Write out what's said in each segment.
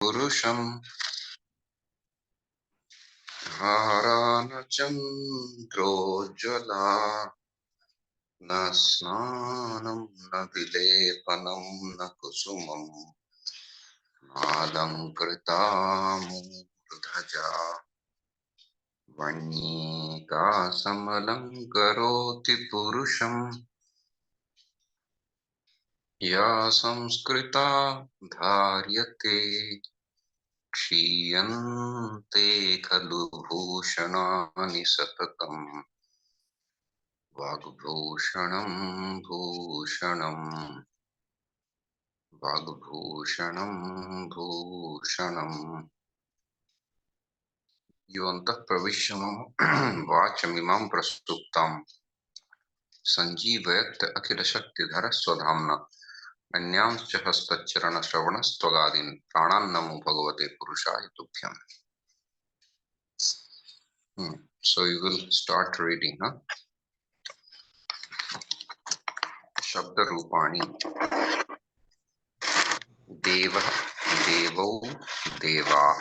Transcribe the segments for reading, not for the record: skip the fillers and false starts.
पुरुषं हारानचन्द्रोज्ज्वला न स्नानं न विलेपनं न कुसुमं नालङ्कृता मूर्धजा वह्निका समलङ्करोति पुरुषं या संस्कृता धार्यते क्षीयन्ते खलु भूषणानि सततम् वाग्भूषणं भूषणं वाग्भूषणं भूषणम् योऽन्तः प्रविश्य मम वाचमिमां प्रस्तुतां सञ्जीवयत् अखिलशक्तिधरः स्वधाम्ना अन्यांश्च हस्तचरणश्रवणस्त्वगादीन् प्राणान् नमो भगवते पुरुषाय तुभ्यम्. So you will start reading, huh? शब्द रूपाणि देवः देवौ देवाः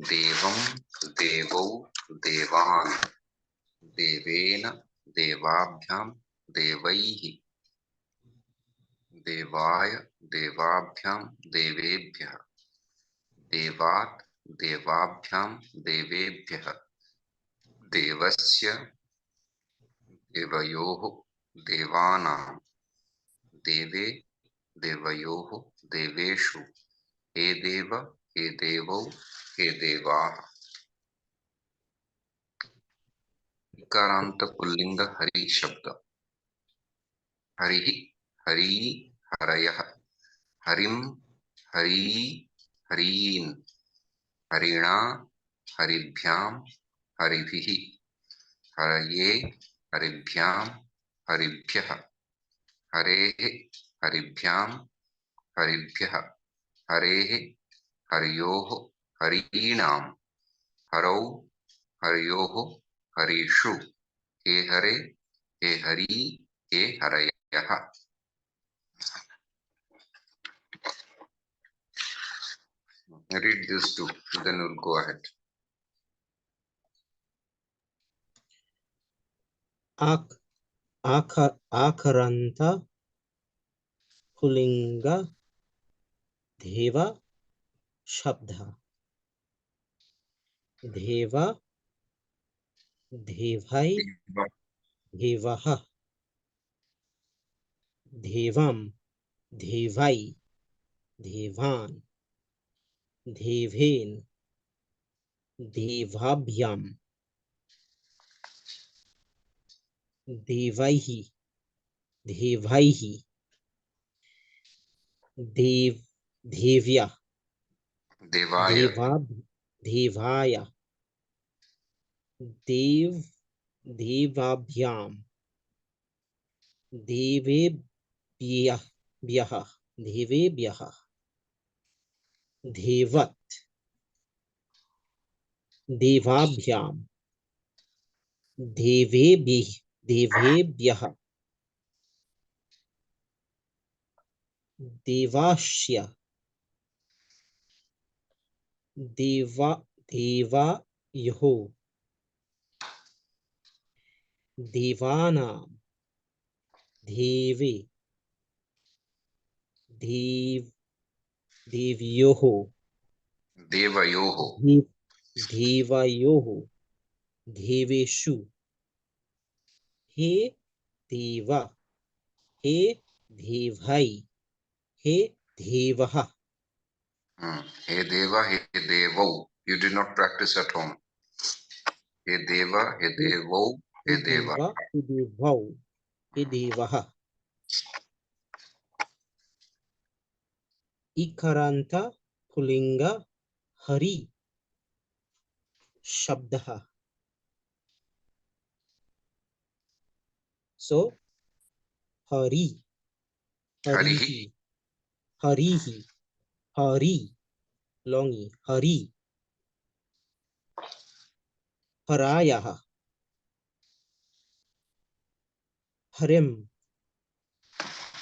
देवं देवौ देवान् देवेन देवाभ्यां देवैः देवाय देवाभ्यां देवेभ्यः देवात् देवाभ्यां देवेभ्यः देवस्य देवयोः देवानां देवे देवयोः देवेषु हे देव हे देवौ हे देवाः. इकारांत पुल्लिंग हरि शब्द. हरिः हरी हरयः हरिं हरी हरीन् हरिणा हरिभ्यां हरिभिः हरये हरिभ्यां हरिभ्यः हरेः हरिभ्यां हरिभ्यः हरेः हरयोः हरीणां हरौ हरयोः हरीषु हे हरे हे हरी हे हरयः. Read this too, then we'll go ahead. आकरन्त पुल्लिंग देव शब्द. देव देवै देवः देवं देवै देवान् देवेन देवाभ्यां देवैः देवैः देव देव्य देवाय देवाय देव देवाभ्यां देवेभ्यः देवेभ्यः देवत् देवाभ्यां देवेभ्यः देवास्य देवायोः देवानां देवे देवयोः देवयोः देवेषु हे देव हे देवै हे देवः. हे देवा हे देवौ. You did not practice at home. हे देवा हे देवौ हे देवा हे देवौ हे देवः. इकारांत पुल्लिंग हरि शब्दः. So हरि हरिः हरिः हरि लोंगी हरि हरायः हरिं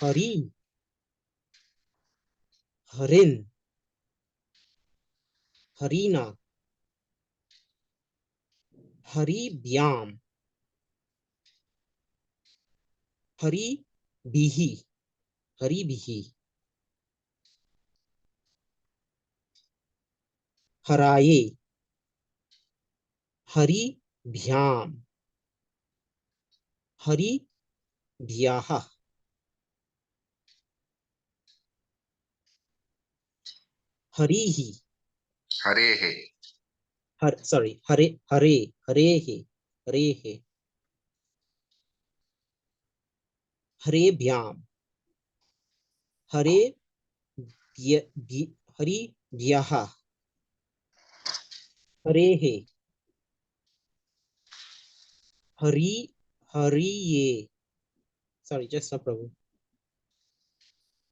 हरि हरिन् हरिणा हरिभ्याम हरिभिः हरिभिः हराये हरिभ्याम हरिभ्यः हरिः हरेः सॉरी हरे हरे हरेः हरेः हरेभ्याम हरिभ्यः हरेः हरि हरिये सॉरी जस्ट प्रभु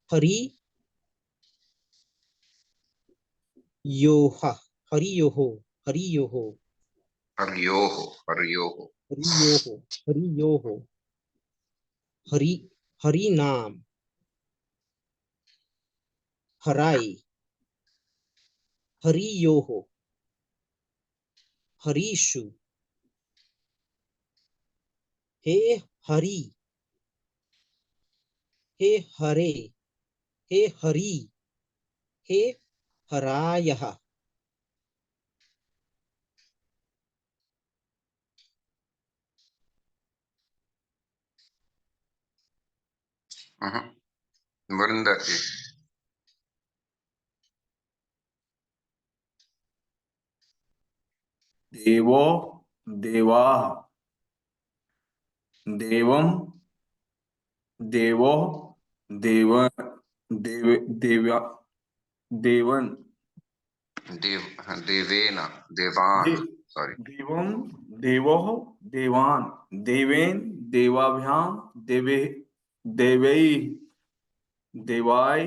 हरि योः हरियोः हरियोः हर्योः हर्योः हरियोः हरियोः हरि हरिनाम हराय हरियोः हरीषु हे हरि हे हरे हे हरि हे हरायः वृंदा जी देवो देवाः देवं देवो देव देव देव्या देवन देव देवेन देवान दे- सॉरी देवं देवोः देवान् देवेन देवाभ्यां देवे देवैः देवाय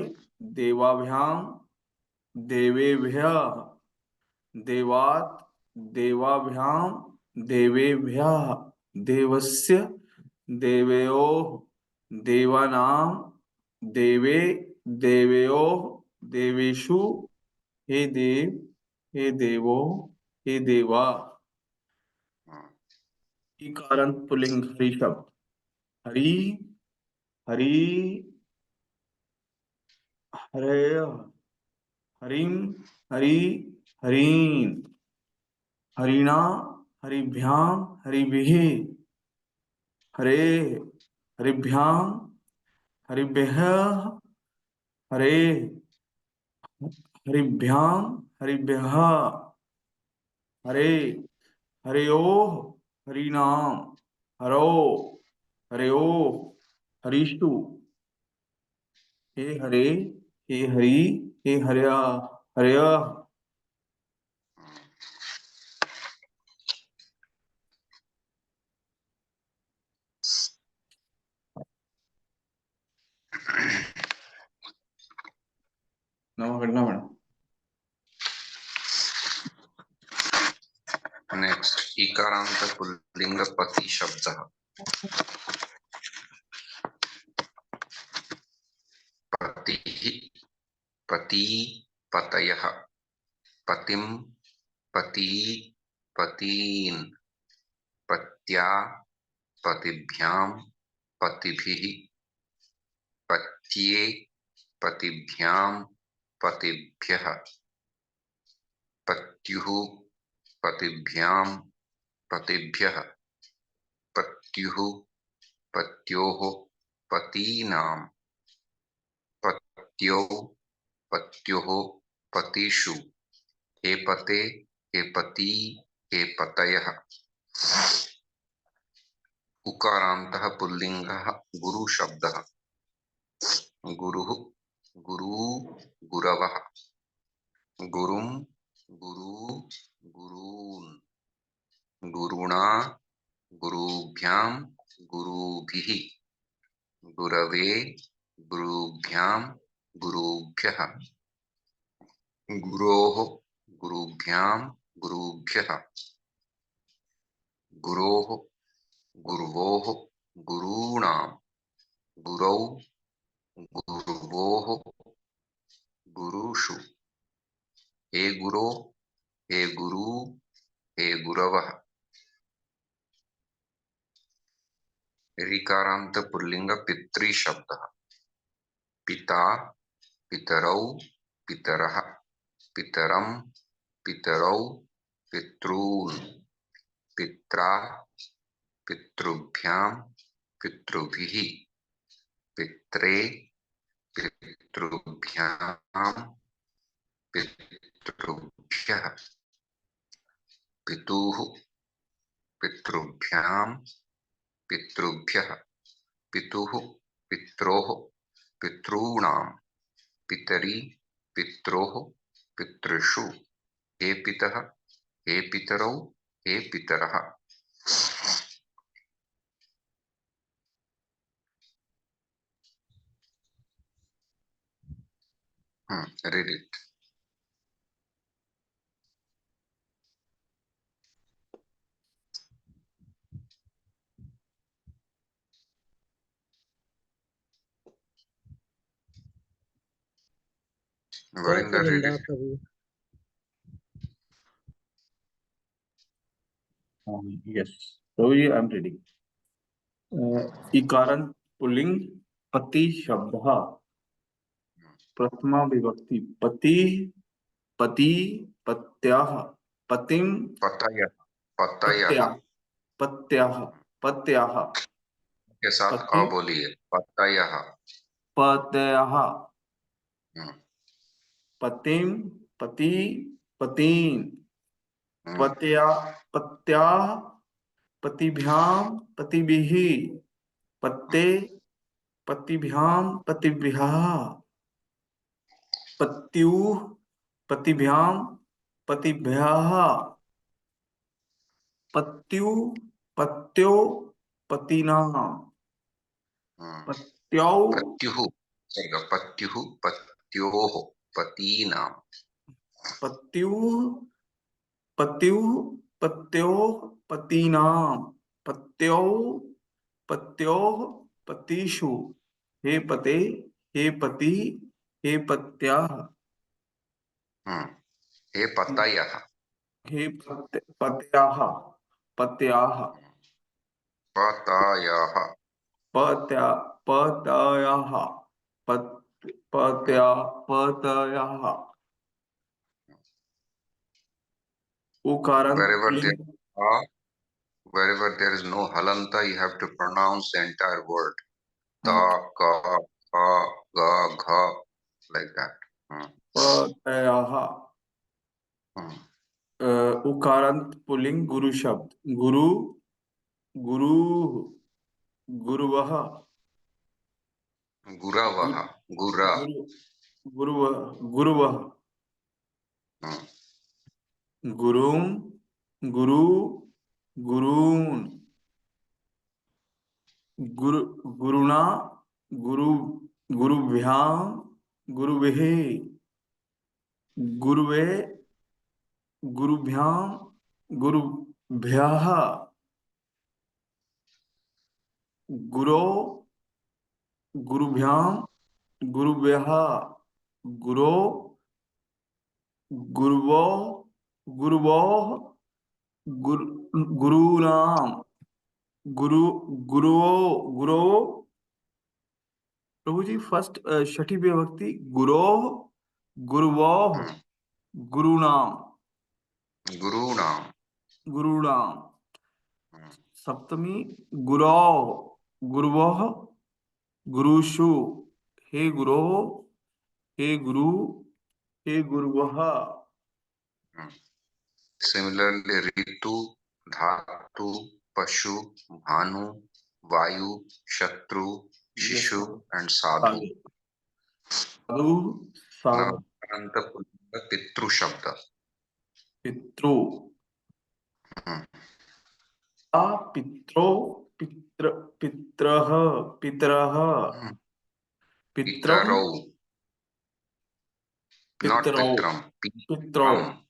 देवाभ्यां देवेभ्यः देवात् देवाभ्यां देवेभ्यः देवस्य देवयोः देवानां देवे देवयोः देवेषु हे देव हे देवो हे देवा। इकारांत पुल्लिंग हरि शब्द हरि हरि हरे हरिम हरि हरीन हरिणा हरिभ्यां हरिभिः हरे हरिभ्यां हरिभ्यः हरे हरिभ्यां हरिभ्यः हरे हरयोः हरिनाम हरो हरयोः हरीषु हे हरे हे हरि हे हरया हरया। नमः घटना मैडम। नेक्स्ट इकारांत पुल्लिंग पति शब्द पति पति पतयः पतिम पति पतीन पत्या पतिभ्यां पतिभिः पत्ये पतिभ्यां पतिभ्यः पत्युः पतिभ्यां पतिभ्यः पत्युः पत्योः पतीनां पत्यो पत्योः पतिषु हे पते हे पति हे पतयः। उकारान्तः पुल्लिङ्गः गुरु शब्दः गुरुः गुरु गुरवः गुरुं गुरु गुरून् गुरुणा गुरुभ्यां गुरुभिः गुरवे गुरुभ्यां गुरुभ्यः गुरोः गुरुभ्यां गुरुभ्यः गुरोः गुर्वोः गुरूणां गुरौ गुर्वोः गुरुषु हे गुरो हे गुरु, हे गुरवः। ऋकारान्त पुल्लिंग पितृशब्दः। पिता, पितरौ, पितरः, पितरं, पितरौ, पितॄन्, पित्रा, पितृभ्यां, पितृभिः, पित्रे, पितृभ्यां, पितृभ्यः, पितुः, पितृभ्यां, पितृभ्यः, पितुः, पित्रोः, पितॄणां, पितरि, पित्रोः, पितृषु। हे पितः, हे पितरौ, हे पितरः। Read it. Varinda, read it. कवि Yes. So I am reading. इकारंत पुल्लिंग पति शब्दः। प्रथमा विभक्ति पति, पति, पत्याः, पतिं, पतयः, पतयः पत्याः, पत्याः, पत्याः, के साथ पति, आ बोलिए। पतयः। पत्याः, हम्म, पतिं, पति, पतीन्, हम्म, पत्या, पत्याः, पतिभ्यां, पतिभिः, पत्ते, पतिभ्यां, पतिभ्यः, पत्युः, पतिभ्यां, पतिभ्यः, पत्यु, पत्यो, पतीनां, पत्यो, पत्युः, सर्ग पत्युः, पत्योः, पतीनां। पत्युः, पत्युः, पत्योः, पतीनां, पत्योः, पत्योः, पतिषु। हे पते, हे पति, हे पत्याः। हे पतयः। हे पत्याः, पत्याः, पतयः। पत्या, पतयः, पत्या, पतयः। उकारंत Wherever there pulling are, wherever there is no halanta, you have to pronounce the entire word. Ta, ka, ka, ga, gha, like that. पतयः। उकारंत पुल्लिंग गुरु शब्द। गुरु, गुरुः, गुरुवः, गुरवः, गुरा। गुरु, गुरुवः, गुरुवः, गुरुं, गुरु, गुरून्, गुरु, गुरुणा, गुरु, गुरुभ्यां, गुरुभिः, गुरुवे, गुरुभ्यां, गुरुभ्यः, गुरो, गुरुभ्यां, गुरुभ्यः, गुरो, गुरुवो, गुरुवोः, गुरूणां, गुरु, गुरुओ, गुरो। प्रभु जी फर्स्ट छठी विभक्ति गुरो, गुरुवोः, गुरूणां, गुरूणां। गुरूणां। सप्तमी गुरो, गुरुवोः, गुरुषु। हे गुरो, हे गुरु, हे गुरुवः। Similarly, Ritu, Dhatu, Pashu, Bhanu, Vayu, Shatru, Shishu, and Sadhu. Sadhu, Sadhu, Pitru Shabda. पितृ, पित्रो, पितृ, पितरः, पितरः, पित्रम, Pitarau, not पितरौ, Pitram. पितरौ,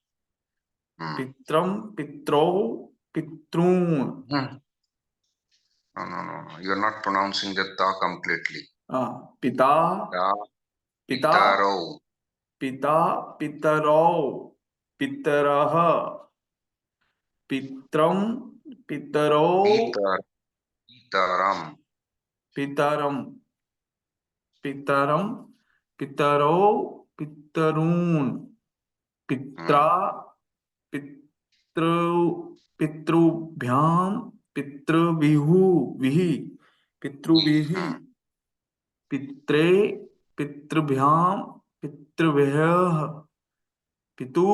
पित्रम, पितरौ, पितॄन्। No. You are not pronouncing the ta completely. पिता, Ta, पिता, Pitarau. पिता, पितरौ, पितरः पित्रं पितरो Pitar, pitaram, पितरं पितरं पितरो पितॄन् पित्रा पितृ पितृभ्यां पितृभिः पितृभिः पित्रे पितृभ्यां पितृभ्यः पितु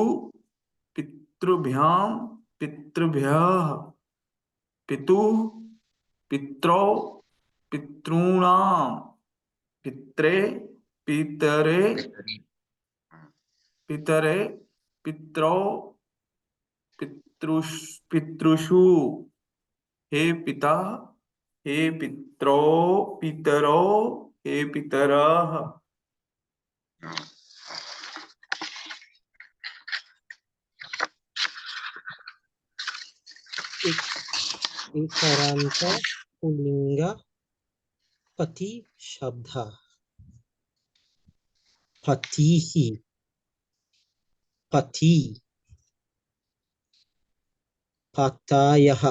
पितृभ्यां पितृभ्यः पितुः पित्रौ पितॄणां पित्रे पितरे pitari, पितरे पित्रौ पितृषु हे पिता हे पितरो हे पितरः इकारांत पुल्लिंग पति शब्द पतिः पति पतायः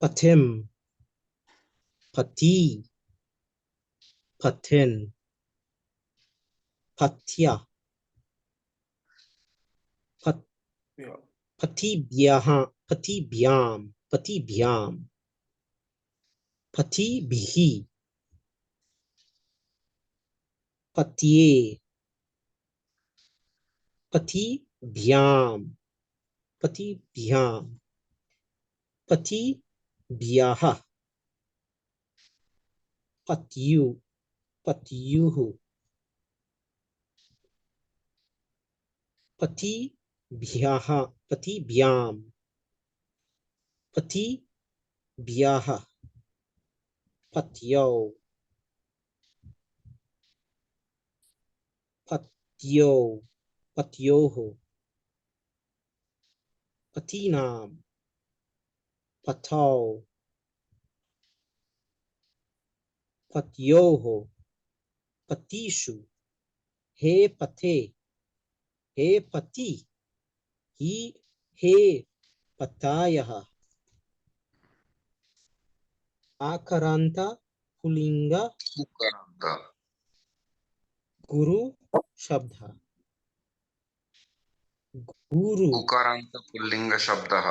पथिम पति पथिन पथ्य पतिभ्यः पतिभ्यां पतिभ्यां पतिभिः पत्ये पतिभ्यां पतिभ्यां पतिभ्यः पत्युः पतिभ्यः पतिभ्यां पतिभ्यः पत्यो पत्योः पतीनां पतौ पत्योः पतिषु हे पते हे पति हे पतायः आकारांत पुल्लिंग ukaranta, गुरु शब्द गुरु ukaranta pullinga shabdah,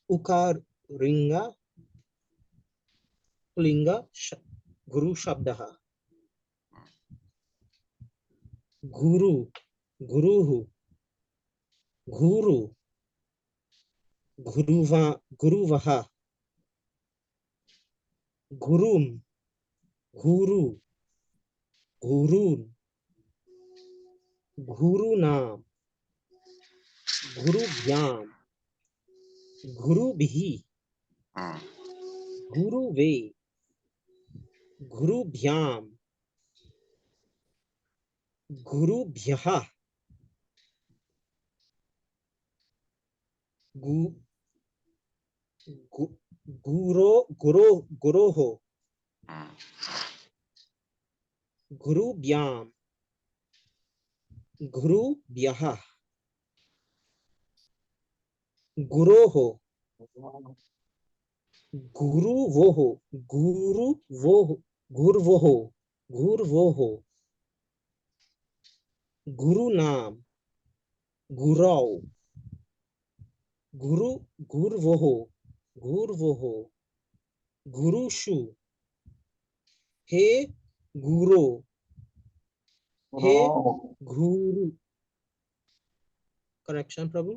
उकारिंग पुल्लिंग गुरु शब्द गुरु गुरुः गुरु गुरुवः गुरुं गुरु गुरून् गुरूणां गुरुभ्यां गुरुभिः गुरुवे गुरुभ्यां गुरुभ्यः गुरोः गुरुभ्यां गुरुभ्यः गुरोः गुरुवोः गुर्वोः गुरूणां गुरौ गुर्वोः गुरुषु हे गुरो हे गुरु करेक्शन प्रभु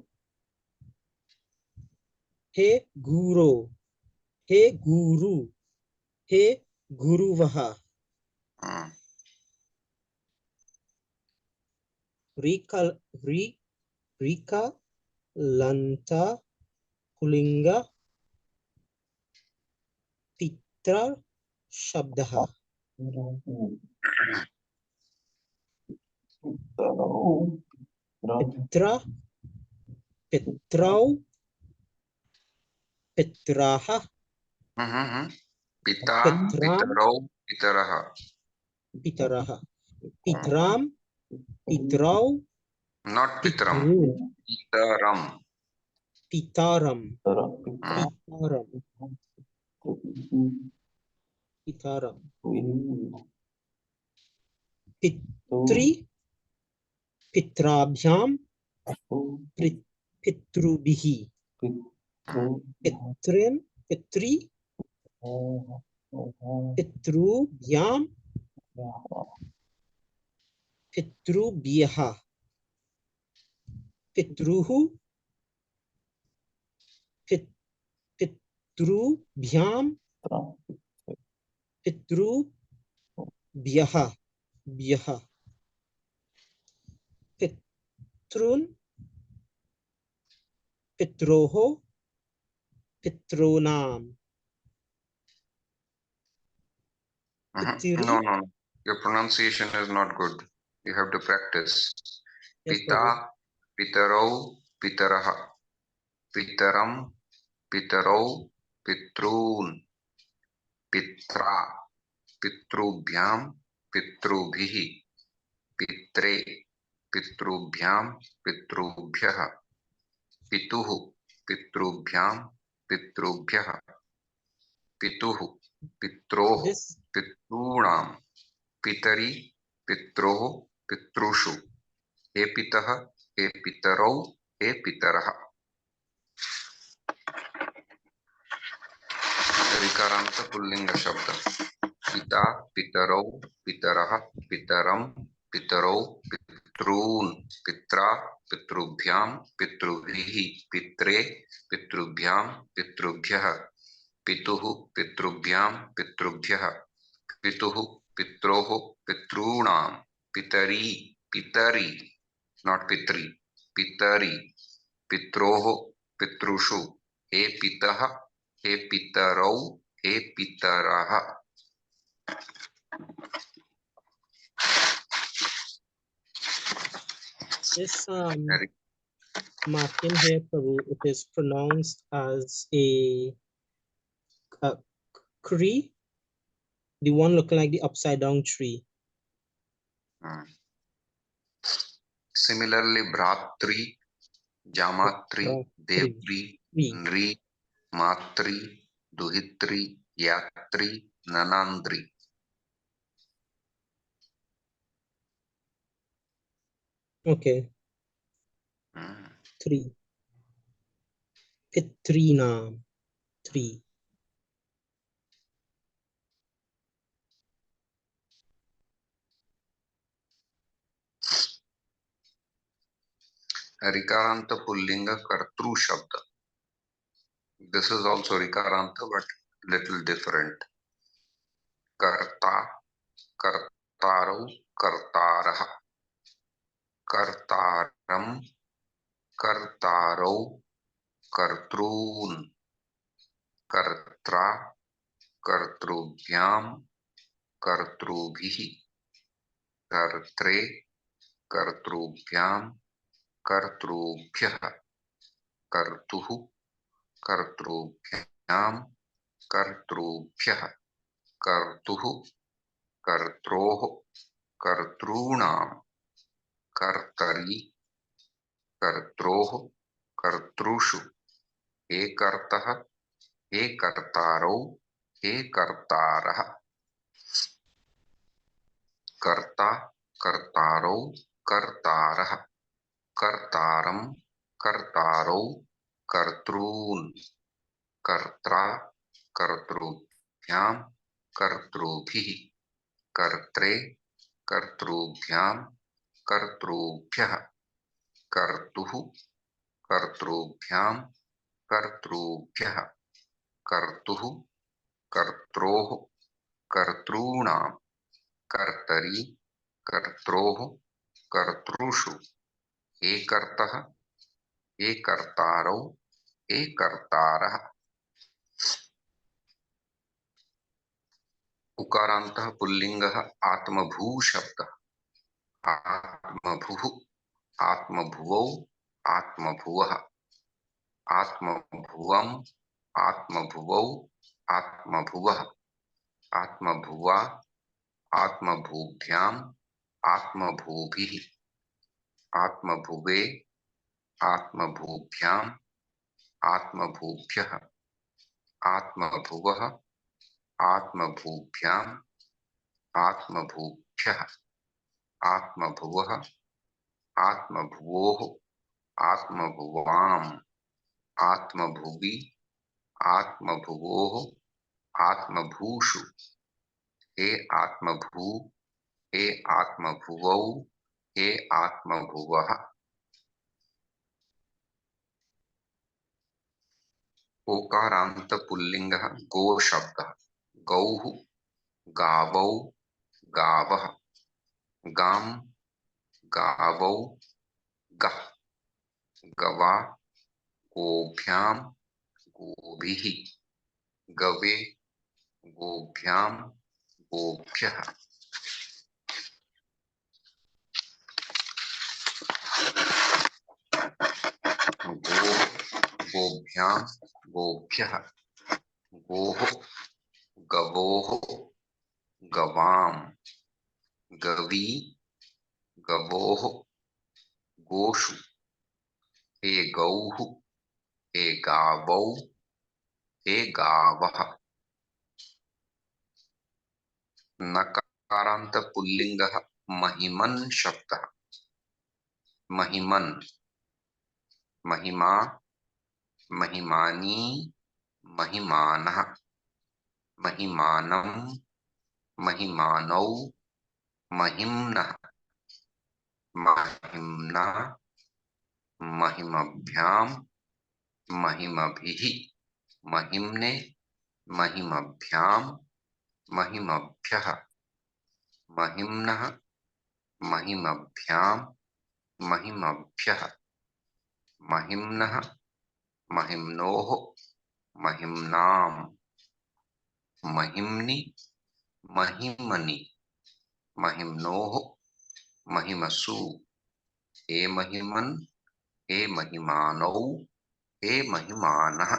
हे गुरो हे गुरु हे गुरुवः रिका लंता पुल्लिंग पित्र शब्दः पित्रौ पित्राः पिता पित्रां पितरौ पितरः पितरः, पितराम, पितरौ, Not pitram. पितॄन्, Pitaram. पितारम, Hmm. पितारम, पितारम, पितृ, पित्राभ्याम, पितृभिः, पितृन्, पितृ, पितृभ्याम, पितृभ्यः, पितृः, पितृभ्याम, पितृभ्यः, भ्यः, पितॄन्, पित्रोः, पितॄणाम्, पितरि, No, no, no. Your pronunciation is not good. You have to practice. yes, Pita, Prabhu. pitarau, pitaraha. Pitaram, pitarau, pitrun. Pitra, pitrubhyam, pitrubhihi. Pitre, pitrubhyam, pitrubhyah. Pituhu, pitrubhyam, pitrubhyah. Pituhu, pitroh, This pitrunam. Pitari, pitroh, pitrushu. हे पितः, हे पितरौ, हे पितरः. ऋकारांत pulling शब्द. पिता, पितरौ, पितरः, पितरम, पितरौ, पितॄन्, पित्रा, पितृभ्यां, पितृभिः, पित्रे, पितृभ्यां, पितृभ्यः, पितुः, पितृभ्यां, पितृभ्यः, पितुः, पित्रोः, पितॄणां, पितरी, पितरी, not pitri, pitari, पित्रोः, पितृषु, हे पितः, हे पितरौ, हे पितरः. this Very- marking here, Prabhu, it is pronounced as a kri, the one looking like the upside down tree. Similarly, Bhratri, Jamatri, Devri, Tree. Nri, Matri, Duhitri, Yatri, Nanandri. Okay, three. Pitrinam, three. Rikaranta Pullinga Kartru Shabda. This is also Rikaranta but little different. Karta, Kartarau, Kartarah. Kartaram, Kartarau, Kartrun. Kartra, Kartrubhyam, Kartrubhihi. Kartre, Kartrubhyam, Kartrubhyah. Kartuhu, Kartrubhyam, Kartrubhyah. Kartuhu, Kartroh, Kartrunam. Kartari, Kartroh, Kartrushu. हे कर्तः, हे कर्तारौ, हे कर्तारः. कर्ता, कर्तारौ, कर्तारः. कर्तारं, कर्तारौ, कर्तॄन्. कर्त्रा, कर्तृभ्यां, कर्तृभिः. कर्त्रे, कर्तृभ्यां, कर्तृभ्यः. कर्तुः, कर्तृभ्यां, कर्तृभ्यः. कर्तुः, कर्त्रोः, कर्तॄणां. कर्तरि, कर्त्रोः, कर्तृषु. हे कर्तः, हे कर्तारौ, हे कर्तारः. उकारान्तः पुल्लिङ्गः आत्मभू शब्दः. आत्मभुः, आत्मभुवौ, आत्मभुवः. आत्मभुवम्, आत्मभुवौ, आत्मभुवः. आत्मभुवा, आत्मभूभ्याम् आत्मभूभिः आत्मभुवे आत्मभूभ्याम् आत्मभूभ्यः आत्मभुवः आत्मभूभ्याम् आत्मभूभ्यः आत्मभुवः आत्मभुवोः आत्मभुवाम् आत्मभुवि आत्मभुवोः आत्मभूषु हे आत्मभू हे आत्मभुवौ हे आत्मभुवः। ओकारांत पुल्लिंगः गो शब्दः गौः गावौ गावः गां गावौ गः गवा गोभ्यां गोभिः गवे गोभ्यां गोभ्यः गोः गोभ्यां गोभ्यः गोः गवोः गवां गवी गवोः गोषु हे गौः हे गावौ हे गावः। नकारांत पुल्लिंगः महिमन् शब्दः महिमन् महिमा महिमानी महिमानः महिमानं महिमानौ महिम्नः महिम्ना महिमभ्याम् महिमभिः महिम्ने महिमभ्याम् महिमभ्यः महिम्नः महिमभ्याम् महिमभ्यः महिम्नः महिम्नोः महिम्नाम् महिम्नि महिमनि महिम्नोः महिमसु हे महिमन् हे महिमानौ हे महिमानः।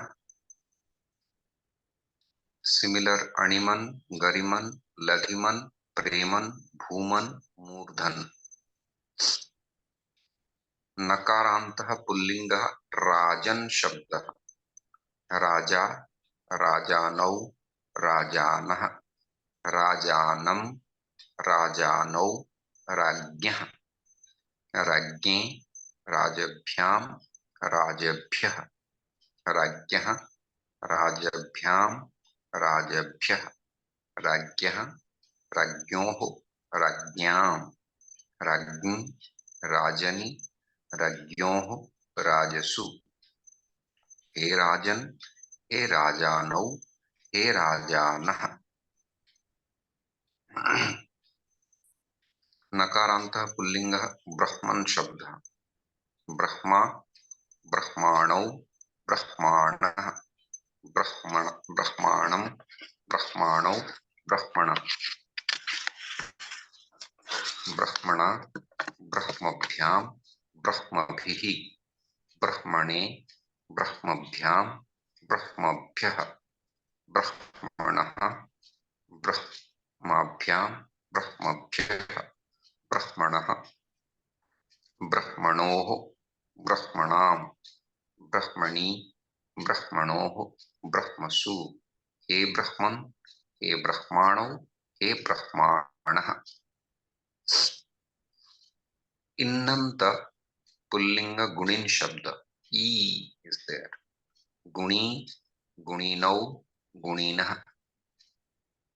सिमिलर अणिमन गरिमन लघिमन प्रेमन भूमन मूर्धन। नकारांतः पुल्लिंगः राजन् शब्दः राजा राजानौ राजानः राजानं राजानौ राज्ञः राज्ञे राजभ्यां राजभ्यः राज्ञः राजभ्यां राजभ्यः राज्ञः राज्ञोः राज्ञां राज्ञी राजनि राज्ञोः राजसु हे राजन् हे राजानौ हे राजानः। नकारांतः पुल्लिंगः ब्रह्मन् शब्दः ब्रह्मा ब्रह्माणौ ब्रह्माणः ब्रह्मण ब्रह्माणं ब्रह्माणौ ब्रह्मण ब्रह्मणा ब्रह्मभ्यां ब्रह्मभिः ब्रह्मणे ब्रह्मभ्यां ब्रह्मभ्यः ब्रह्मणः ब्रह्माभ्यां ब्रह्मभ्यः ब्रह्मणः ब्रह्मणोः ब्रह्मणां ब्रह्मणि ब्रह्मणोः ब्रह्मसु हे ब्रह्मन् हे ब्रह्माणौ हे ब्रह्माणः। इन्नंत पुल्लिंग गुणिन शब्द ई इज देयर गुणी गुणिनौ गुणिनः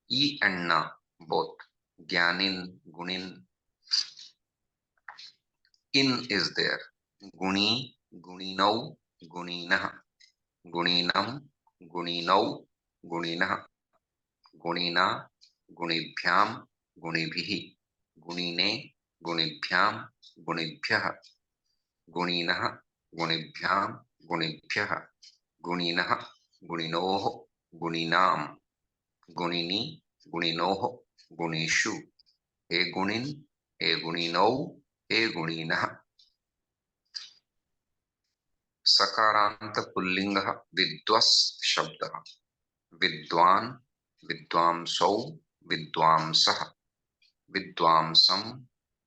ई एंड न बोथ ज्ञानिन गुणिन इन इज देयर गुणी गुणिनौ गुणिनः गुणिनं गुणिनौ गुणिनः गुणिना गुणिभ्यां गुणिभिः गुणिने गुणिभ्यां गुणिभ्यः गुणिनः गुणिभ्यां गुणिभ्यः गुणिनः गुणिनोः गुणिनां गुणिनि गुणिनोः गुणिषु हे गुणिन् हे गुणिनौ हे गुणिनः। सकारांत पुल्लिंगः विद्वस् शब्दः विद्वान् विद्वांसौ विद्वांसः विद्वांसं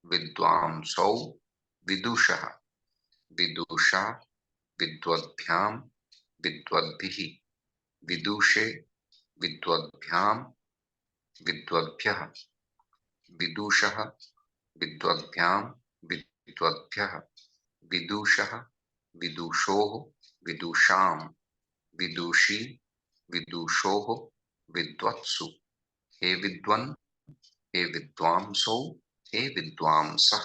विद्वांसौ विदुषः विदुषा विद्वद्भ्यां विद्वद्भिः विदुषे विद्वद्भ्यां विद्वद्भ्यः विदुषः विद्वद्भ्यां विद्वद्भ्यः विदुषः विदुषोः विदुषां विदुषी विदुषोः विद्वत्सु हे विद्वन् हे विद्वांसौ हे विद्वांसः।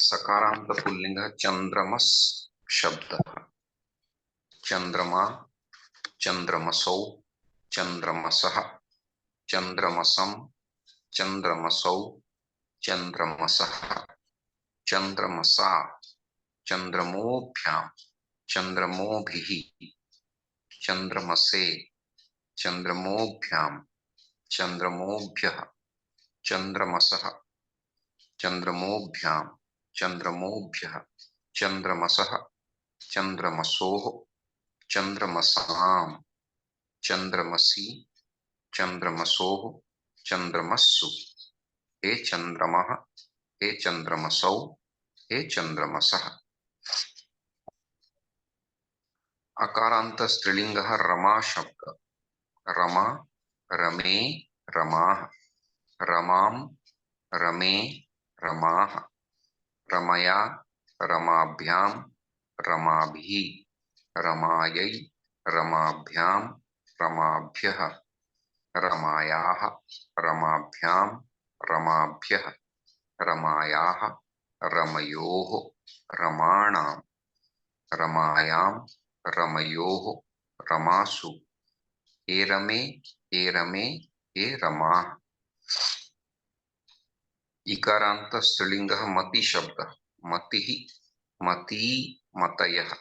सकारांत पुल्लिंग चंद्रमस शब्दः चंद्रमा चंद्रमसौ चंद्रमसः चंद्रमसं चंद्रमसौ चंद्रमसः चंद्रमसा चंद्रमोभ्यां चंद्रमोभिः चंद्रमसे चंद्रमोभ्यां चंद्रमोभ्यः चंद्रमसः चंद्रमोभ्यां चंद्रमोभ्यः चंद्रमसः चंद्रमसोः चंद्रमसां चंद्रमसी चंद्रमसोः चंद्रमस्सु हे चंद्रमः हे चंद्रमसौ हे चंद्रमसः। अकारांत स्त्रीलिंगः रमा शब्द रमा रमे रमाः रमां रमे रमाः रमया रमाभ्यां रमाभिः रमायै रमाभ्यां रमाभ्यः रमायाः रमाभ्यां रमाभ्यः रमायाः रमयोः रमाणां रमायां रमयोः रमासु हे रमे हे रमे हे रमाः। इकारांत स्त्रीलिंगः मति शब्दः मतिः मती मतयः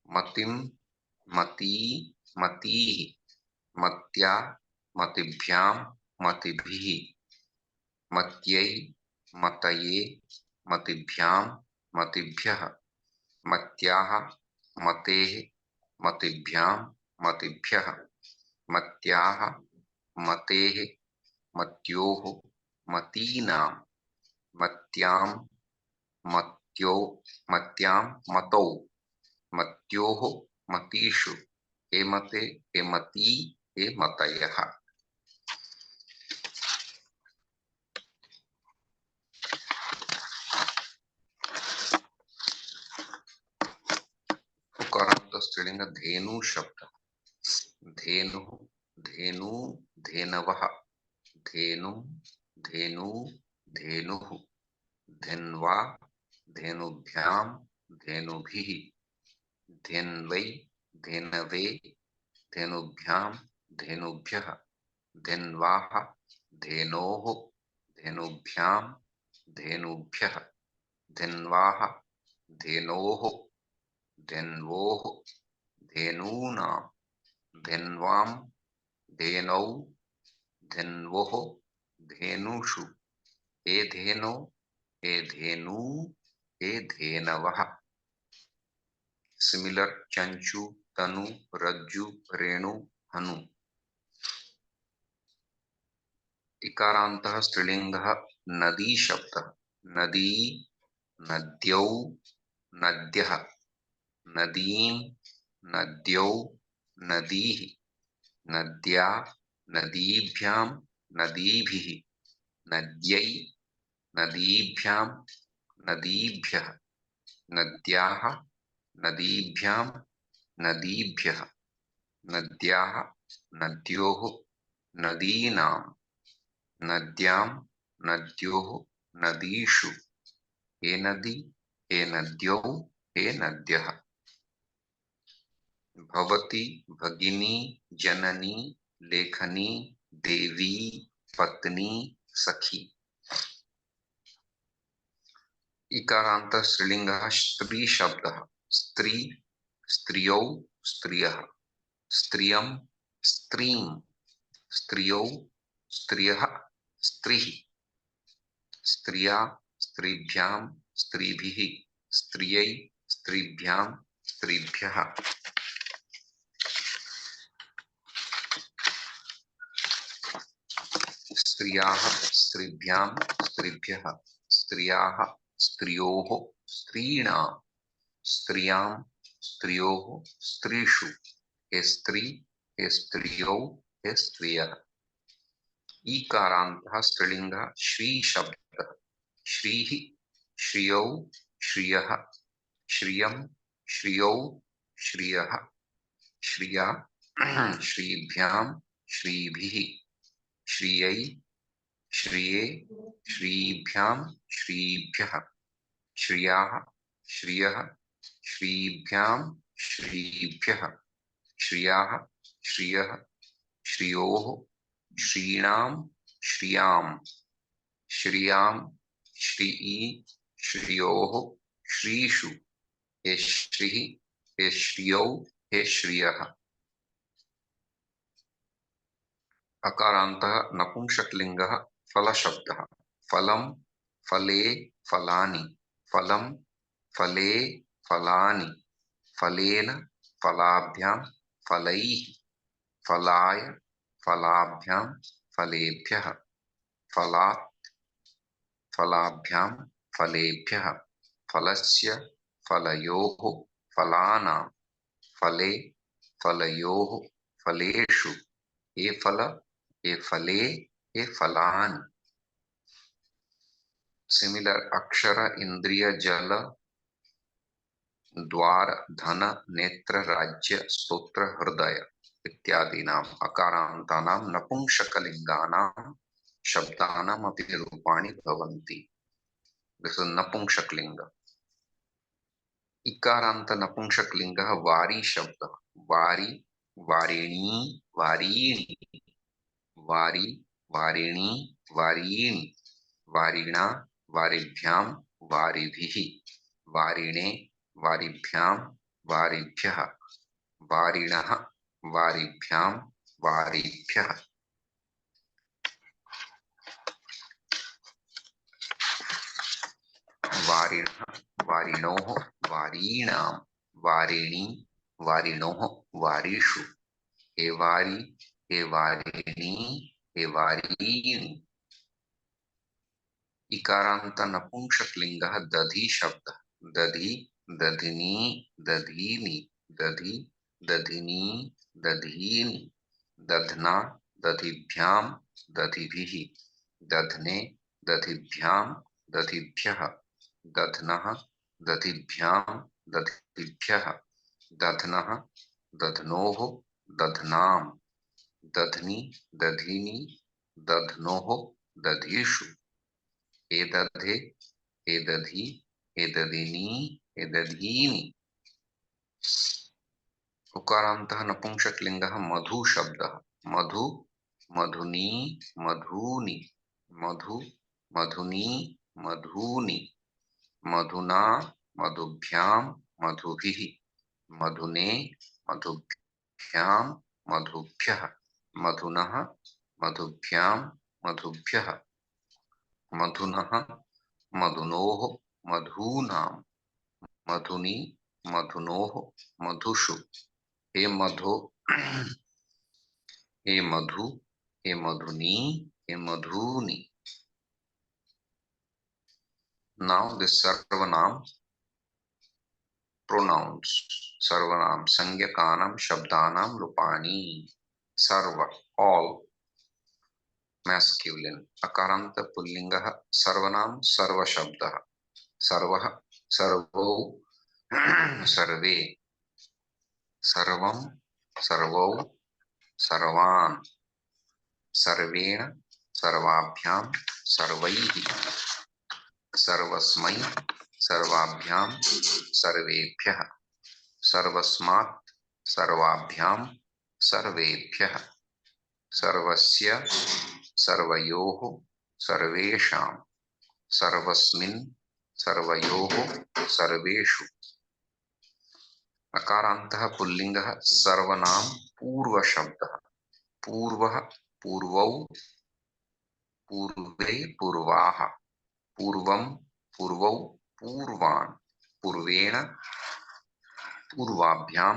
मतिं मती मतीः मत्या मतिभ्यां मतिभिः मत्यै मतये मतिभ्यां मतिभ्यः मत्याः मतेः मतिभ्यां मतिभ्यः मत्याः मतेः मत्योः मतीनां मत्यां मत्यो मत्यां मतौ मत्योः मतीषु हे मते हे मती हे मतयः। उकारांत स्त्रीलिंग धेनु शब्द धेनु धेनु धेनवः धेनु धेनु धेनुः धेन्वा धेनुभ्यां धेनुभिः धेन्वै धेनवे धेनुभ्यां धेनुभ्यः धेन्वाः धेनोः धेनुभ्यां धेनुभ्यः धेन्वाः धेनोः धेन्वोः धेनूनां धेन्वां धेनौ धेन्वोः धेनुषु हे धेनो हे धेनू हे धेनवः। सिमिलर चंचु तनु रज्जु रेणु हनु। इकारांतः स्त्रीलिंगः नदी शब्दः नदी नद्यौ नद्यः नदीं नद्यौ नदीः नद्या नदीभ्यां नदीभिः नद्यै नदीभ्यां नदीभ्यः नद्याः नदीभ्यां नदीभ्यः नद्याः नद्योः नदीनां नद्यां नद्योः नदीषु हे नदी हे नद्यौ हे नद्यः। भवती भगिनी जननी लेखनी देवी पत्नी सखी। इकारांत स्त्रीलिंगः स्त्री शब्दः स्त्री स्त्रियौ स्त्रियः स्त्रियं स्त्रीं स्त्रियौ स्त्रियः स्त्रीः स्त्रिया स्त्रीभ्यां स्त्रीभिः स्त्रियै स्त्रीभ्यां स्त्रीभ्यः। स्त्रियाः स्त्रीभ्यां स्त्रीभ्यः स्त्रियाः स्त्रियोः स्त्रीणां स्त्रियां स्त्रियोः स्त्रीषु हे स्त्री हे स्त्रियौ हे स्त्रियः ईकारान्तः स्त्रीलिङ्गः श्री शब्दः श्रीः श्रियौ श्रियः श्रियं श्रियौ श्रियः श्रिया श्रीभ्यां श्रीभिः श्रियै श्रिये श्रीभ्यां श्रीभ्यः श्रियाः श्रियः श्रीभ्यां श्रीभ्यः श्रियाः श्रियः श्रियोः श्रीणां श्रियां श्रियां श्रीई श्रियोः श्रीषु हे श्रीः हे श्रियौ हे श्रियः अकारान्तः नपुंसकलिङ्गः फलशब्दः फलं फले फलानि फलं फले फलानि फलेन फलाभ्यां फलैः फलाय फलाभ्यां फलेभ्यः फलात् फलाभ्यां फलेभ्यः फलस्य फलयोः फलानां फले फलयोः फलेषु ये फल ये फले ये फलानि सिमिलर अक्षर इंद्रिय जल द्वार धन नेत्र राज्य स्तोत्र हृदय इत्यादीनाम् अकारान्तानां नपुंसकलिङ्गानां शब्दानाम् अपि रूपाणि भवन्ति. This is नपुंसकलिङ्ग. इकारान्त नपुंसकलिङ्गः वारी शब्दः वारी वारिणी वारीणि वारी वारिणी वारीणि वारिणा वारिभ्यां वारिभिः वारिणे वारिभ्यां वारिभ्यः वारिणः वारिभ्यां वारिभ्यः वारिणः वारिणोः वारीणां वारिणी वारिणोः वारिषु हे वारी हे वारिणी हे वारीणि. इकारान्त नपुंसकलिङ्गः दधि शब्दः दधि दधिनी दधीनि दधि दधिनी दधीनि दधना दधिभ्यां दधिभिः दधने दधिभ्यां दधिभ्यः दधनः दधिभ्यां दधिभ्यः दधनः दधनोः दधनां दधनी दधीनि दधनोः दधीषु हे दधे हे दधी हे दधिनी हे दधीनि. उकारान्तः नपुंसकलिङ्गः मधु शब्दः मधु मधुनी मधूनि मधु मधुनी मधूनि मधुना मधुभ्यां मधुभिः मधुने मधुभ्यां मधुभ्यः मधुनः मधुभ्यां मधुभ्यः मधुनः मधुनोः मधूनां मधुनि मधुनोः मधुषु हे मधु हे मधु हे मधुनी हे मधूनि. Now this सर्वनाम pronouns सर्वनाम संज्ञकानां शब्दानां रूपाणि सर्व all masculine अकारान्त पुल्लिङ्गः सर्वनाम सर्वशब्दः सर्वः सर्वौ सर्वे सर्वं सर्वौ सर्वान् सर्वेण सर्वाभ्यां सर्वैः सर्वस्मै सर्वाभ्यां सर्वेभ्यः सर्वस्मात् सर्वाभ्यां सर्वेभ्यः सर्वस्य सर्वयोः सर्वेषां सर्वस्मिन् सर्वयोः सर्वेषु. अकारान्तः पुल्लिङ्गः सर्वनाम पूर्वशब्दः पूर्वः पूर्वौ पूर्वे पूर्वाः पूर्वं पूर्वौ पूर्वान् पूर्वेण पूर्वाभ्यां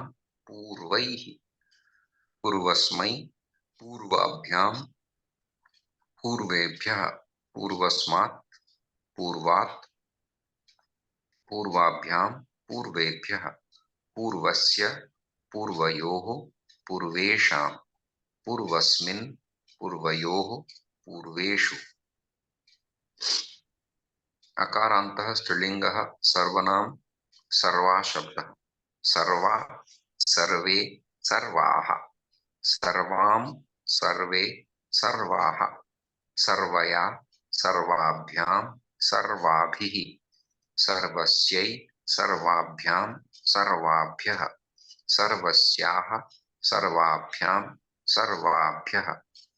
पूर्वैः पूर्वस्मै पूर्वाभ्यां पूर्वेभ्यः पूर्वस्मात् पूर्वात् पूर्वाभ्यां पूर्वेभ्यः पूर्वस्य पूर्वयोः पूर्वेषां पूर्वस्मिन् पूर्वयोः पूर्वेषु। अकारान्तः स्त्रीलिङ्गः सर्वनाम सर्वा शब्दः सर्वा सर्वे सर्वाः सर्वां सर्वे सर्वाः सर्वया सर्वाभ्यां सर्वाभिः सर्वस्यै सर्वाभ्यां सर्वाभ्यः सर्वस्याः सर्वाभ्यां सर्वाभ्यः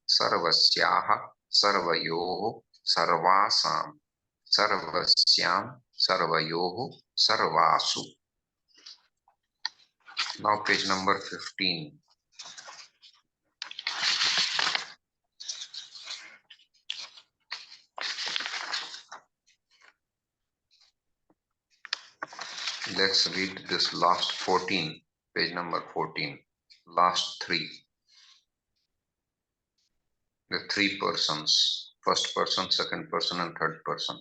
सर्वस्याः सर्वयोः सर्वासां सर्वस्यां सर्वयोः सर्वासु। Now page number 15. Let's read this last 14, page number 14, last three. The three persons, first person, second person and third person.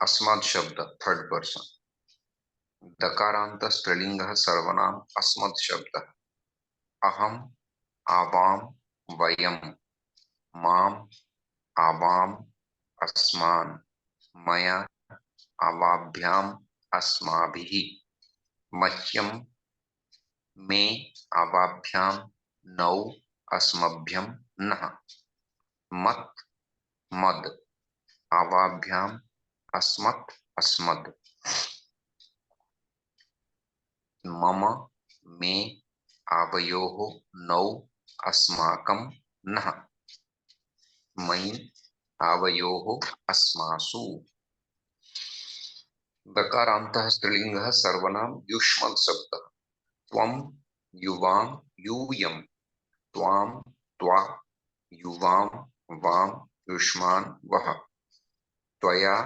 अस्मद् शब्द, third person. दकारांत स्त्रीलिंगः सर्वनाम अस्मद् शब्दः। अहम आवाम वयम माम आवाम अस्मान् मया आवाभ्याम अस्माभिः मह्यं मे आवाभ्यां नौ अस्मभ्यं नः मत् मद आवाभ्यां अस्मत् अस्मद् मम मे आवयोः नौ अस्माकं नः मयि आवयोः अस्मासु। दकारान्तः स्त्रीलिंगः सर्वनाम युष्मद् शब्दः। त्वं युवां यूयं त्वां त्वा युवां वां युष्मान् वः त्वया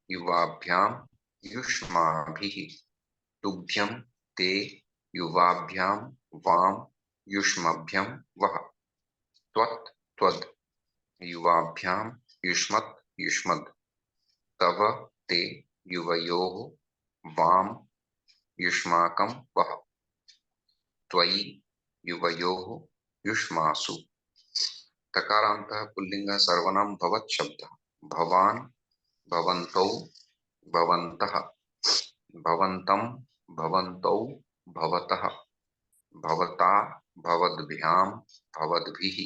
युवाभ्यां युष्माभिः तुभ्यं ते युवाभ्यां वां युष्मभ्यं वः त्वत् त्वद् युवाभ्यां युष्मत् युष्मद् तव ते युवयोः वां युष्माकं वः त्वयि युवयोः युष्मासु। तकारान्तः पुल्लिंगः सर्वनाम भवत् शब्दः। भवान् भवन्तौ भवन्तः भवन्तं भवन्तौ भवतः भवता भवद्भ्यां भवद्भिः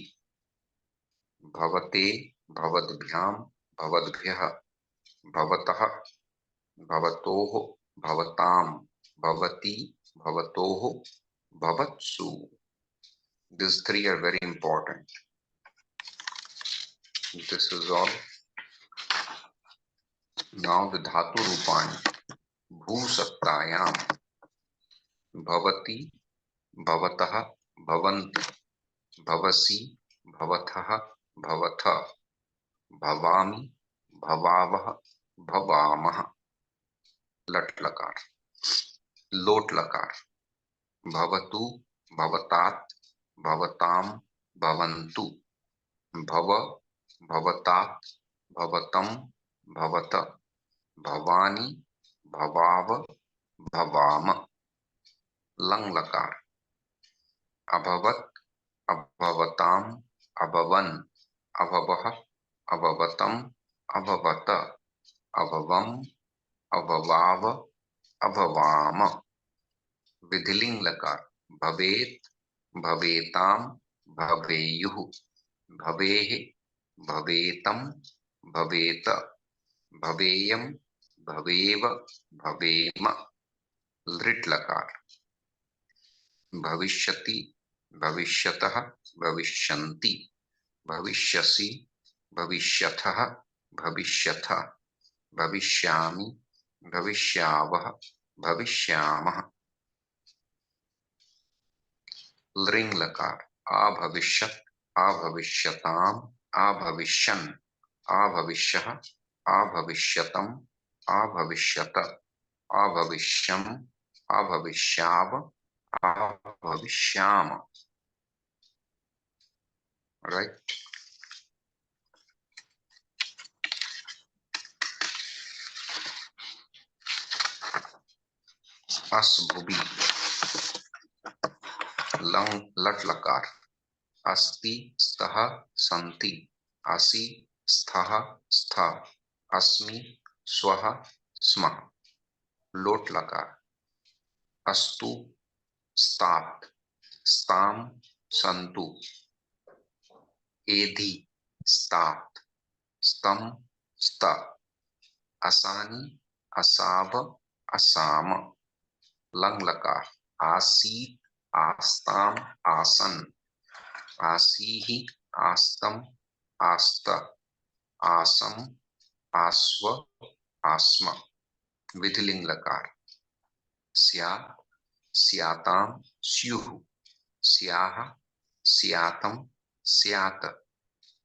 भवते भवद्भ्यां भवद्भ्यः भवतः भवतोः भवतां भवति भवतोः भवत्सु। These three are very important. This is all. Now the dhatu rupani. भूसत्तायां भवति भवतः भवन्ति भवसि भवथः भवथ भवामि भवावः भवामः। लट लकार लोट लकार भवतु भवतात् भवतां भवन्तु भव भवतात् भवतं भवत भवानी भवाव भवाम। लंग लकार अभवत् अभवताम अभवन अभवः अभवतम अभवत अभवम अभवाव अभवाम। विधिलिंग लकार भवेत् भवेताम भवेयुः भवेः भवेतम भवेत भवेयम भवेव भवेम। लृट् लकार भविष्यति भविष्यतः भविष्यन्ति भविष्यसि भविष्यथः भविष्यथ भविष्यामि भविष्यावः भविष्यामः। लृङ् लकार अभविष्यत् अभविष्यताम् अभविष्यन् अभविष्यः अभविष्यतम् अभविष्यत अभविष्यम् अभविष्याव अभविष्याम। Right? अस भुवि लंग लट लकार अस्ति स्तः सन्ति असि स्थः स्थ अस्मि स्वः स्मः लोट लकार अस्तु स्तात् स्ताम सन्तु एधि स्तात् स्तम स्त असानि असाव असाम लंग लकार आसीत् आस्ताम आसन आसीहि आस्तम आस्त आसम आस्व आस्म विधिलिंग लकार स्यात् स्याताम स्युः स्याः स्यातम स्यात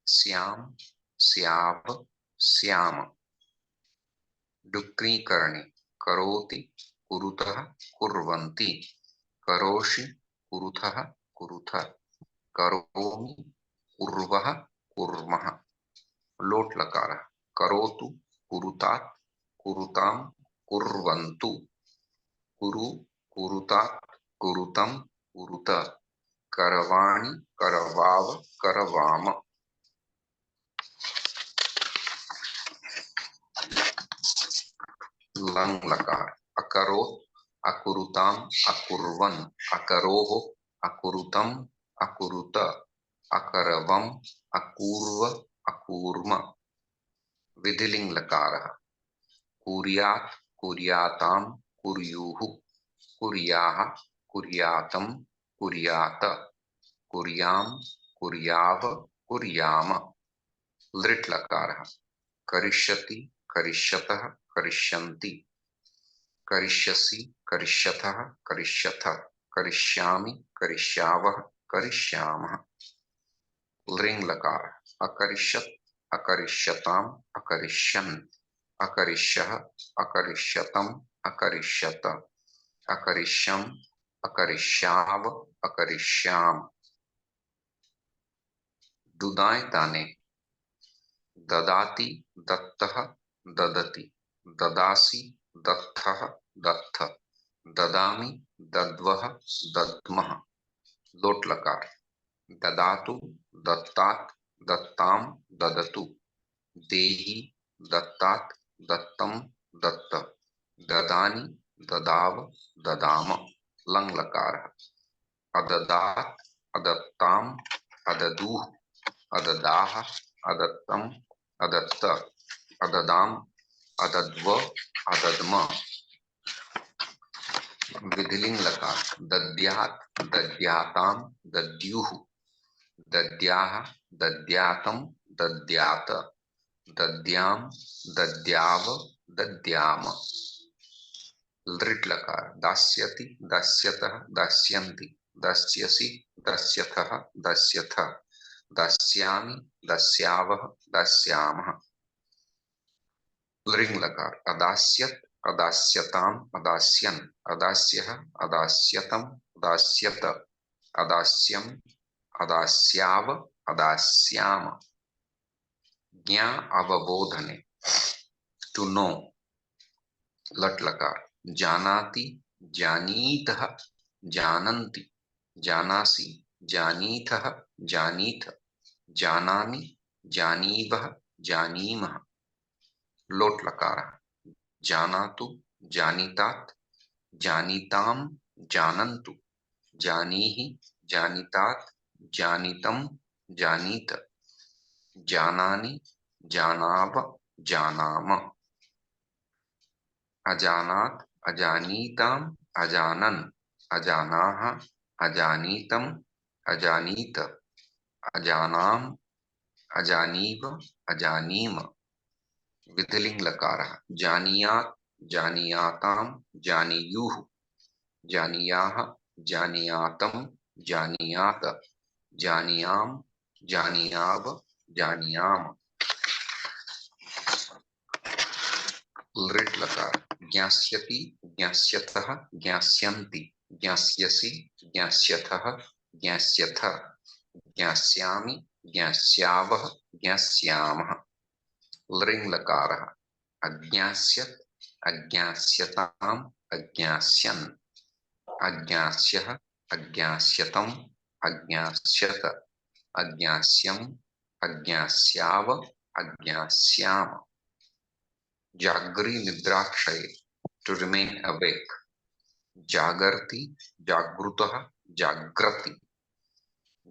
स्याम स्याव स्याम डुक्रीकरणे करोति कुरुतः कुर्वन्ति करोषि कुरुथः कुरुथ करोमि कुर्वः कुर्मः लोट लकारः करोतु कुरुतात् कुरुताम कुर्वन्तु कुरु कुरुतात् कुरुतम कुरुत करवाणि करवाव करवाम लंग लकार अकरोत् अकुरुताम अकुर्वन् अकरोः अकुरुतम अकुरुत अकरवम अपूर्व अकूर्म विधिलिंग लकारः कुर्यात् कुर्याताम कुर्युः कुर्याः कुर्यातम कुर्यात कुर्याम कुर्याव कुर्याम लृट् लकारः करिष्यति करिष्यतः करिष्यन्ति करिष्यसि करिष्यथः करिष्यथ करिष्यामि करिष्यावः करिष्यामः लृङ् लकारः अकरिष्यत् अकरिष्यताम् अकरिष्यन् अकरिष्यः अकरिष्यतम् अकरिष्यत अकरिष्यम् अकरिष्याव अकरिष्याम दुदाएं दाने ददाति दत्तः ददति ददासि दत्थः दत्थ ददामि दद्वः दद्मः लोट लकार ददातु दत्तात् दत्ताम ददतु देहि दत्तात् दत्तम दत्त ददानि ददाव ददाम लंग लकार अददात् अदत्ताम अददूः अददाः अदत्तम अदत्त अददाम अदद्व अदद्म विधिलिंग लकार दद्यात् दद्याताम दद्युः दद्याः दद्यातम दद्यात दद्याम दद्याव दद्याम लृट् लकार दास्यति दास्यतः दास्यन्ति दास्यसि दास्यथः दास्यथ दास्यामि दास्यावः दास्यामः लृङ् लकार अदास्यत् अदास्यताम् अदास्यन् अदास्यः अदास्यतम् अदास्यत अदास्यम् अदास्याव अदास्याम ज्ञा अवबोधने टू नो लट् लकार जानाति जानीतः जानन्ति जानासि जानीथः जानीथ जानामि जानीवः जानीमः लोट लकारः जानातु जानीतात् जानीताम जानन्तु जानीहि जानीतात् जानीतम जानीत जानानि जानाव जानाम अजानात् अजानीताम अजानन् अजानाः अजानीतम अजानीत अजानाम अजानीव अजानीम विधिलिंग लकारः जानीयात् जानीयाताम जानीयुः जानीयाः जानीयातम जानीयात जानीयाम जानीयाव जानीयाम लृट् लकार ज्ञास्यति ज्ञास्यतः ज्ञास्यन्ति ज्ञास्यसि ज्ञास्यथः ज्ञास्यथ ज्ञास्यामि ज्ञास्यावः ज्ञास्यामः लृङ् लकारः अज्ञास्यत् अज्ञास्यताम् अज्ञास्यन्, अज्ञास्यः, अज्ञास्यतम्, अज्ञास्यत, अज्ञास्यम्, अज्ञास्याव, अज्ञास्याम. Jagri nidrakshaye, to remain awake. Jagarti, jagrutaha, jagrati.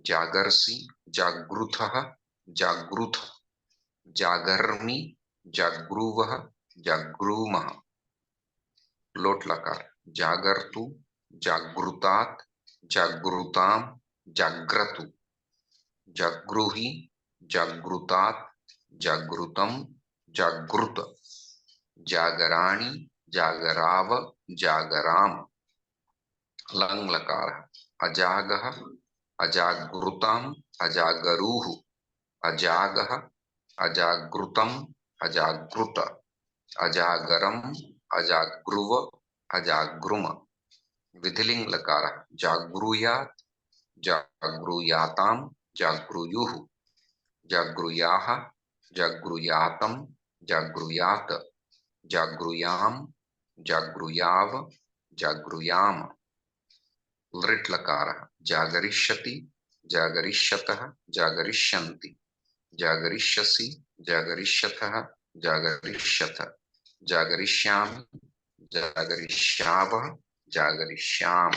Jagarsi, jagrutaha, jagrutha. Jagarmi, jagruvaha, jagrumaha. Lot lakar. Jagartu, jagrutat, jagrutam, jagratu. Jagruhi, jagrutat, jagrutam, jagruta. जागराणि, जागराव, जागराम. लंग लकार. अजागः, अजागृताम्, अजागरुः. अजागः, अजागृतम्, अजागृत. अजागरम्, अजागृव, अजागृम. विधिलिंग लकार. जागृयात्, जागृयाताम्, जागृयुः. जागृयाः, जागृयातम्, जागृयात. जागृयाम, जागृयाव, जागृयाम. लृट् लकार. जागरिष्यति, जागरिष्यतः, जागरिष्यन्ति. जागरिष्यसि, जागरिष्यतः, जागरिष्यत. जागरिष्यामि, जागरिष्यावः, जागरिष्याम.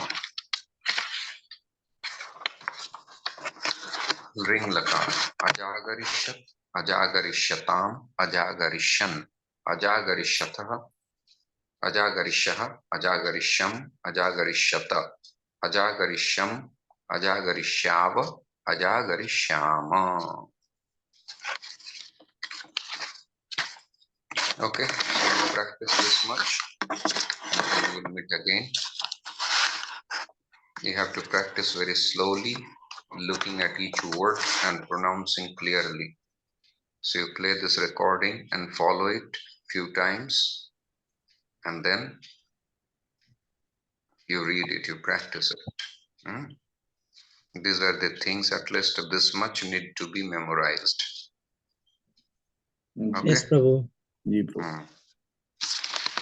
ऋङ् लकार. अजागरिष्यत्, अजागरिष्यताम्, अजागरिष्यन्. अजागरिष्यतः, अजागरिष्यः, अजागरिष्यम्, अजागरिष्यत. अजागरिष्यम्, अजागरिष्याव, अजागरिष्याम. Okay, so practice this much and we will meet again. You have to practice very slowly, looking at each word and pronouncing clearly. So you play this recording and follow it few times, and then you read it, you practice it. These are the things, at least this much need to be memorized. Okay? Yes, Prabhu.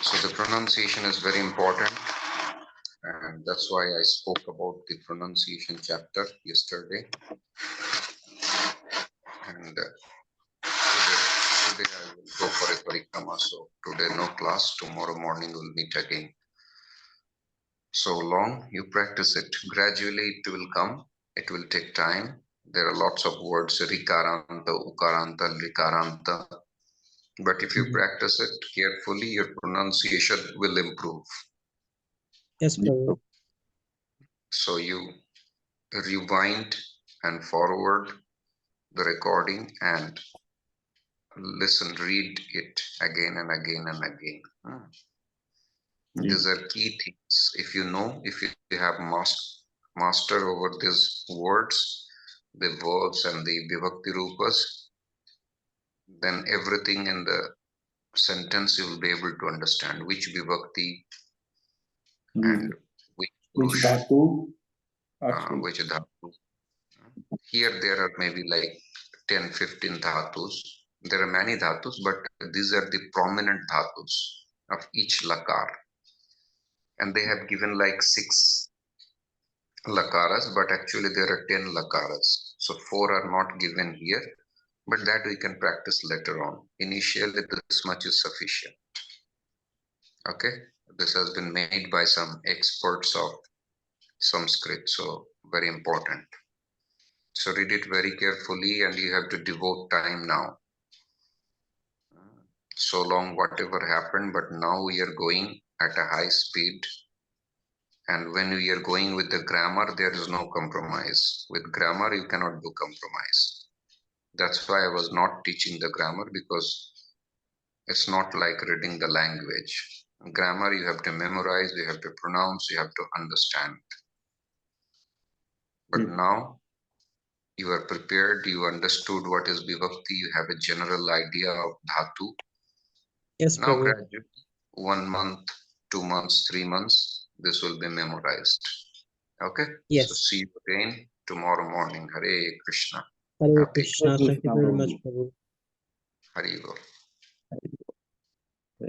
So the pronunciation is very important, and that's why I spoke about the pronunciation chapter yesterday. And today I will go for a parikrama, so today no class, tomorrow morning we'll meet again. So long you practice it, gradually it will come, it will take time. There are lots of words, rikaranta, ukaranta, likaranta. But if you practice it carefully, your pronunciation will improve. Yes, Prabhu. So you rewind and forward the recording and listen, read it again and again and again. These are key things. If you know, if you have master over these words, the verbs and the vibhakti rupas, then everything in the sentence you will be able to understand which vibhakti and which dhatu. which dhatu. Here there are maybe like 10-15 dhatus. There are many dhatus, but these are the prominent dhatus of each lakar. And they have given like 6 lakaras, but actually there are 10 lakaras. So 4 are not given here, but that we can practice later on. Initially, this much is sufficient. Okay, this has been made by some experts of Sanskrit, so very important. So read it very carefully, and you have to devote time now. So long whatever happened, but now we are going at a high speed. And when we are going with the grammar, there is no compromise. With grammar, you cannot do compromise. That's why I was not teaching the grammar, because it's not like reading the language. Grammar, you have to memorize, you have to pronounce, you have to understand. But now you are prepared, you understood what is vibhakti, you have a general idea of dhatu. Yes, Now Prabhu. gradually, 1 month, 2 months, 3 months, this will be memorized. Okay? Yes. So see you again tomorrow morning. Hare Krishna. Hare Happy Krishna. Thank you very much, Prabhu. Hari Bol.